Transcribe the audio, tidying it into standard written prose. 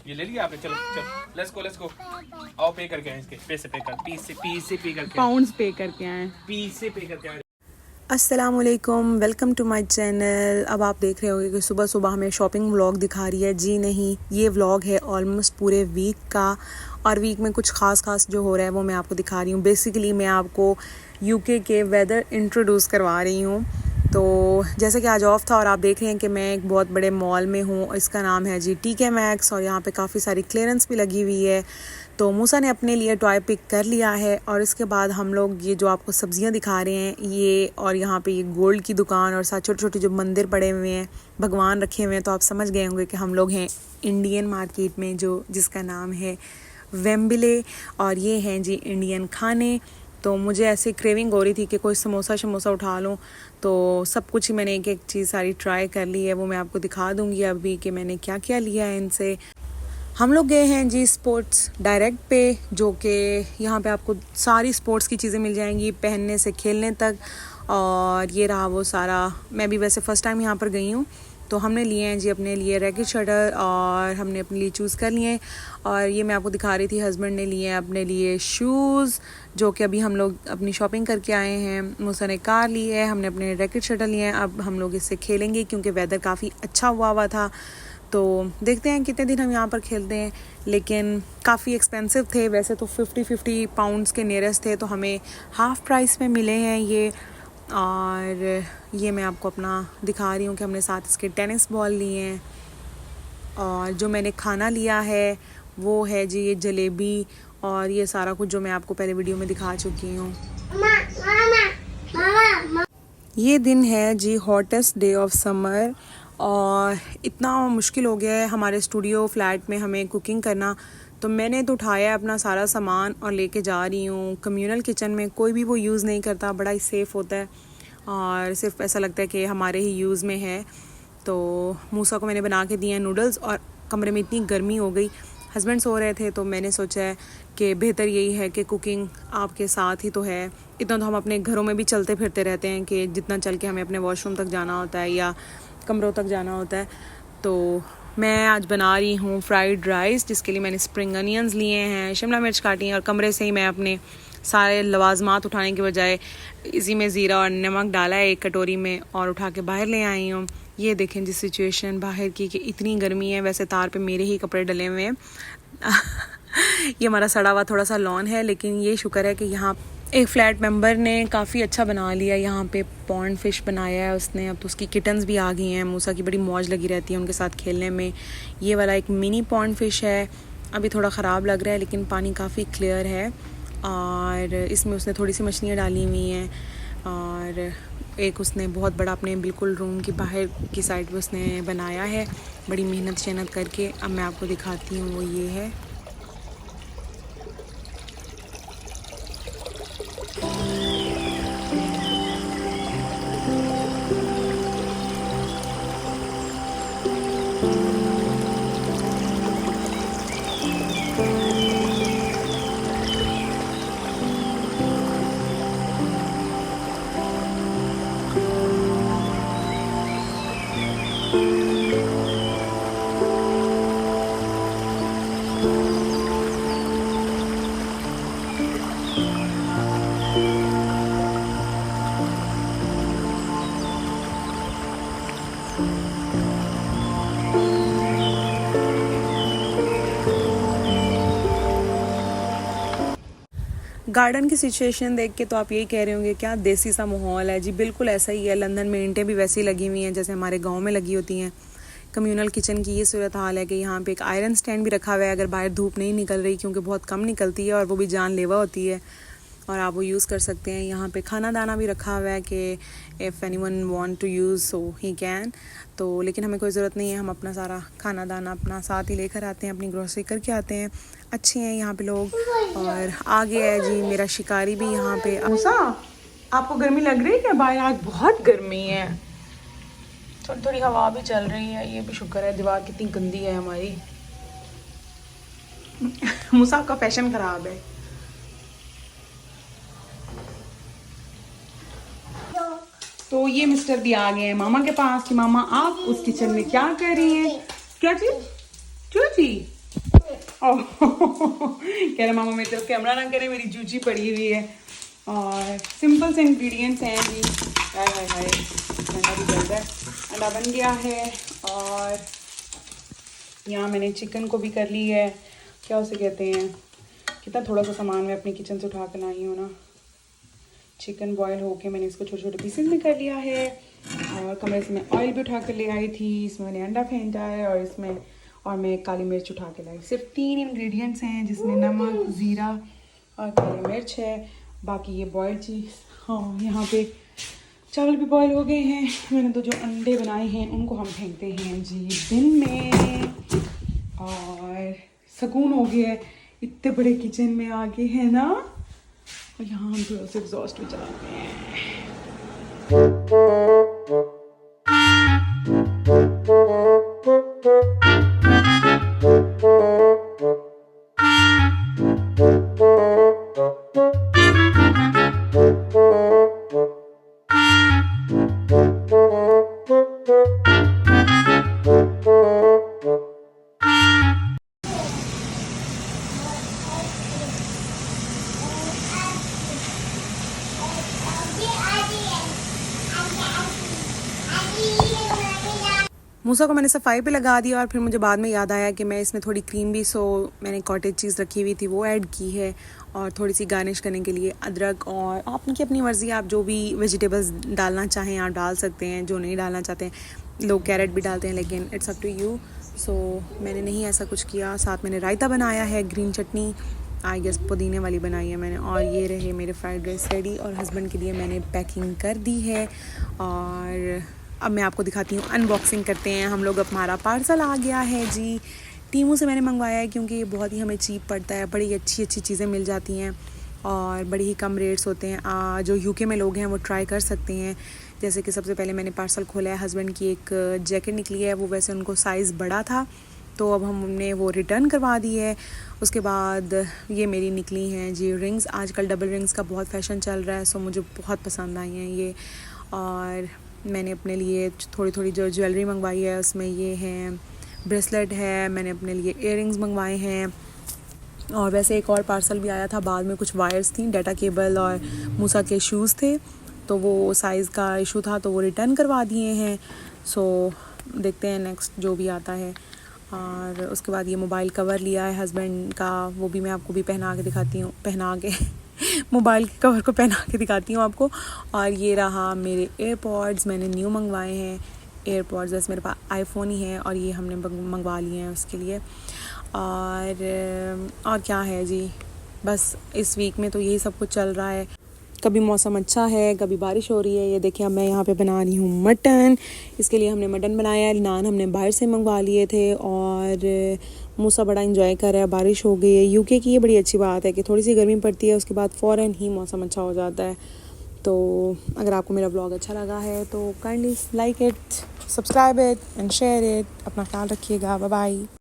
ये ले लिया आपने? चलो चलो, लेट्स गो। आओ पे करके आए, इसके पैसे पे कर, पी से पे करके, पाउंड्स पे करके आए। पी से पे करके आए। अस्सलामुअलैकुम, वेलकम टू माय चैनल। अब आप देख रहे होंगे कि सुबह सुबह हमें शॉपिंग व्लॉग दिखा रही है। जी नहीं, ये व्लॉग है ऑलमोस्ट पूरे वीक का, और वीक में कुछ खास जो हो रहा है वो मैं आपको दिखा रही हूँ। बेसिकली मैं आपको यूके के वेदर इंट्रोड्यूस करवा रही हूँ। तो जैसे कि आज ऑफ था और आप देख रहे हैं कि मैं एक बहुत बड़े मॉल में हूँ, इसका नाम है जी TK Maxx, और यहाँ पे काफ़ी सारी क्लियरेंस भी लगी हुई है। तो मूसा ने अपने लिए टॉय पिक कर लिया है, और इसके बाद हम लोग ये जो आपको सब्जियां दिखा रहे हैं ये, और यहाँ पे ये गोल्ड की दुकान और साथ छोटे छोटे जो मंदिर पड़े हुए हैं, भगवान रखे हुए हैं, तो आप समझ गए होंगे कि हम लोग हैं इंडियन मार्केट में, जो जिसका नाम है वेम्बले, और ये हैं जी इंडियन खाने। तो मुझे ऐसे क्रेविंग हो रही थी कि कोई समोसा उठा लूँ, तो सब कुछ ही मैंने एक एक चीज़ सारी ट्राई कर ली है। वो मैं आपको दिखा दूँगी अभी कि मैंने क्या क्या लिया है इनसे। हम लोग गए हैं जी स्पोर्ट्स डायरेक्ट पे, जो कि यहाँ पे आपको सारी स्पोर्ट्स की चीज़ें मिल जाएंगी, पहनने से खेलने तक। और ये रहा वो सारा। मैं भी वैसे फ़र्स्ट टाइम यहाँ पर गई हूँ, तो हमने लिए हैं जी अपने लिए रैकेट शटल, और हमने अपने लिए चूज़ कर लिए हैं। और ये मैं आपको दिखा रही थी, हस्बैंड ने लिए हैं अपने लिए शूज़, जो कि अभी हम लोग अपनी शॉपिंग करके आए हैं। मूसा ने कार ली है, हमने अपने रैकेट शटल लिए हैं। अब हम लोग इससे खेलेंगे क्योंकि वेदर काफ़ी अच्छा हुआ था। तो देखते हैं कितने दिन हम यहाँ पर खेलते हैं, लेकिन काफ़ी एक्सपेंसिव थे। वैसे तो 50 पाउंड्स के नियरेस्ट थे, तो हमें हाफ़ प्राइस में मिले हैं ये। और ये मैं आपको अपना दिखा रही हूँ कि हमने साथ इसके टेनिस बॉल लिए हैं। और जो मैंने खाना लिया है वो है जी ये जलेबी, और ये सारा कुछ जो मैं आपको पहले वीडियो में दिखा चुकी हूँ। ये दिन है जी हॉटेस्ट डे ऑफ समर, और इतना मुश्किल हो गया है हमारे स्टूडियो फ्लैट में हमें कुकिंग करना। तो मैंने तो उठाया है अपना सारा सामान और लेके जा रही हूँ। कम्युनल किचन में कोई भी वो यूज़ नहीं करता, बड़ा ही सेफ़ होता है, और सिर्फ ऐसा लगता है कि हमारे ही यूज़ में है। तो मूसा को मैंने बना के दिए हैं नूडल्स, और कमरे में इतनी गर्मी हो गई, हस्बैंड सो रहे थे, तो मैंने सोचा है कि बेहतर यही है कि कुकिंग आपके साथ ही तो है। इतना तो हम अपने घरों में भी चलते फिरते रहते हैं कि जितना चल के हमें अपने वॉशरूम तक जाना होता है या कमरों तक जाना होता है। तो मैं आज बना रही हूँ फ्राइड राइस, जिसके लिए मैंने स्प्रिंग अनियंस लिए हैं, शिमला मिर्च काटी हैं, और कमरे से ही मैं अपने सारे लवाजमात उठाने के बजाय इसी में ज़ीरा और नमक डाला है एक कटोरी में, और उठा के बाहर ले आई हूँ। ये देखें जी सिचुएशन बाहर की कि इतनी गर्मी है। वैसे तार पे मेरे ही कपड़े डले हुए हैं। ये हमारा सड़ा हुआ थोड़ा सा लॉन है, लेकिन ये शुक्र है कि यहाँ एक फ्लैट मेंबर ने काफ़ी अच्छा बना लिया। यहाँ पे पॉन्ड फिश बनाया है उसने। अब तो उसकी किटन्स भी आ गई हैं। मूसा की बड़ी मौज लगी रहती है उनके साथ खेलने में। ये वाला एक मिनी पॉन्ड फिश है, अभी थोड़ा ख़राब लग रहा है, लेकिन पानी काफ़ी क्लियर है, और इसमें उसने थोड़ी सी मछलियाँ डाली हुई हैं। और एक उसने बहुत बड़ा अपने बिल्कुल रूम की बाहर की साइड पे उसने बनाया है, बड़ी मेहनत करके। अब मैं आपको दिखाती हूँ, वो ये है। गार्डन की सिचुएशन देख के तो आप यही कह रहे होंगे क्या देसी सा माहौल है। जी बिल्कुल ऐसा ही है। लंदन में ईंटें भी वैसी लगी हुई हैं जैसे हमारे गांव में लगी होती हैं। कम्युनल किचन की ये सूरत हाल है कि यहाँ पे एक आयरन स्टैंड भी रखा हुआ है, अगर बाहर धूप नहीं निकल रही, क्योंकि बहुत कम निकलती है और वो भी जानलेवा होती है, और आप वो यूज़ कर सकते हैं। यहाँ पे खाना दाना भी रखा हुआ है कि if anyone want to use so he can. तो लेकिन हमें कोई ज़रूरत नहीं है, हम अपना सारा खाना दाना अपना साथ ही लेकर आते हैं, अपनी ग्रोसरी करके आते हैं। अच्छे हैं यहाँ पे लोग। और आगे है जी मेरा शिकारी भी यहाँ पे। मूसा, आपको गर्मी लग रही है क्या? बाहर आज बहुत गर्मी है। थोड़ी थोड़ी हवा भी चल रही है, ये भी शुक्र है। दीवार कितनी गंदी है हमारी। मूसा का फैशन ख़राब है। तो ये मिस्टर भी आ गए हैं मामा के पास कि मामा आप उस किचन में क्या कर रही हैं? क्या चीज? कह रहा मामा मेरी तरफ कैमरा ना करे, मेरी जूची पड़ी हुई है। और सिंपल से इंग्रेडिएंट्स हैं जी। हाय हाय हाय, अंडा भी जल रहा है। अंडा बन गया है और यहाँ मैंने चिकन को भी कर ली है, क्या उसे कहते हैं, कितना थोड़ा सा सामान मैं अपनी किचन से उठा कर लाई हूँ ना। चिकन बॉयल होके मैंने इसको छोटे छोटे पीसेस में कर लिया है और कमरे से मैं ऑयल भी उठा कर ले आई थी। इसमें मैंने अंडा फेंटा है और मैं काली मिर्च उठा के लाई। सिर्फ 3 इंग्रेडिएंट्स हैं जिसमें नमक, ज़ीरा और काली मिर्च है। बाकी ये बॉयल चीज़, हाँ यहाँ पे चावल भी बॉयल हो गए हैं। मैंने तो जो अंडे बनाए हैं उनको हम फेंकते हैं जी दिन में। और सुकून हो गया है, इतने बड़े किचन में आ गए हैं ना। और यहाँ हम थोड़ा सा एग्जॉस्ट भी चलाते हैं। मूसा को मैंने सफाई पे लगा दिया और फिर मुझे बाद में याद आया कि मैं इसमें थोड़ी क्रीम भी, सो मैंने कॉटेज चीज़ रखी हुई थी वो ऐड की है। और थोड़ी सी गार्निश करने के लिए अदरक, और आपकी अपनी मर्ज़ी, आप जो भी वेजिटेबल्स डालना चाहें आप डाल सकते हैं, जो नहीं डालना चाहते हैं लोग कैरेट भी डालते हैं, लेकिन इट्स अप टू यू। सो मैंने नहीं ऐसा कुछ किया। साथ मैंने रायता बनाया है, ग्रीन चटनी आई गेस पुदीने वाली बनाई है मैंने। और ये रहे मेरे फ्राइड राइस रेडी और हस्बैंड के लिए मैंने पैकिंग कर दी है। और अब मैं आपको दिखाती हूँ, अनबॉक्सिंग करते हैं हम लोग। अब हमारा पार्सल आ गया है जी। टीमू से मैंने मंगवाया है क्योंकि ये बहुत ही हमें चीप पड़ता है, बड़ी अच्छी अच्छी चीज़ें मिल जाती हैं और बड़ी ही कम रेट्स होते हैं। जो यूके में लोग हैं वो ट्राई कर सकते हैं। जैसे कि सबसे पहले मैंने पार्सल खोला है, हस्बैंड की एक जैकेट निकली है, वो वैसे उनको साइज़ बड़ा था तो अब हमने वो रिटर्न करवा दी है। उसके बाद ये मेरी निकली हैं जी रिंग्स। आजकल डबल रिंग्स का बहुत फैशन चल रहा है, सो मुझे बहुत पसंद आई हैं ये। और मैंने अपने लिए थोड़ी थोड़ी जो ज्वेलरी मंगवाई है उसमें ये हैं, ब्रेसलेट है, मैंने अपने लिए इयररिंग्स मंगवाए हैं। और वैसे एक और पार्सल भी आया था बाद में, कुछ वायर्स थी, डाटा केबल और मूसा के शूज़ थे, तो वो साइज़ का इशू था तो वो रिटर्न करवा दिए हैं। सो देखते हैं नेक्स्ट जो भी आता है। और उसके बाद ये मोबाइल कवर लिया है हस्बैंड का, वो भी मैं आपको भी पहना के दिखाती हूँ, पहना के मोबाइल के कवर को पहना के दिखाती हूँ आपको। और ये रहा मेरे एयरपॉड्स, मैंने न्यू मंगवाए हैं एयरपॉड्स। वैसे मेरे पास आईफोन ही है और ये हमने मंगवा लिए हैं उसके लिए। और क्या है जी, बस इस वीक में तो यही सब कुछ चल रहा है। कभी मौसम अच्छा है, कभी बारिश हो रही है। ये देखिए अब मैं यहाँ पे बना रही हूँ मटन। इसके लिए हमने मटन बनाया है, नान हमने बाहर से मंगवा लिए थे। और मूसा बड़ा इंजॉय कर रहा है, बारिश हो गई है। यूके की ये बड़ी अच्छी बात है कि थोड़ी सी गर्मी पड़ती है, उसके बाद फ़ौरन ही मौसम अच्छा हो जाता है। तो अगर आपको मेरा व्लॉग अच्छा लगा है तो kindly like it, subscribe it and share it. अपना ख्याल रखिएगा, बाय बाय।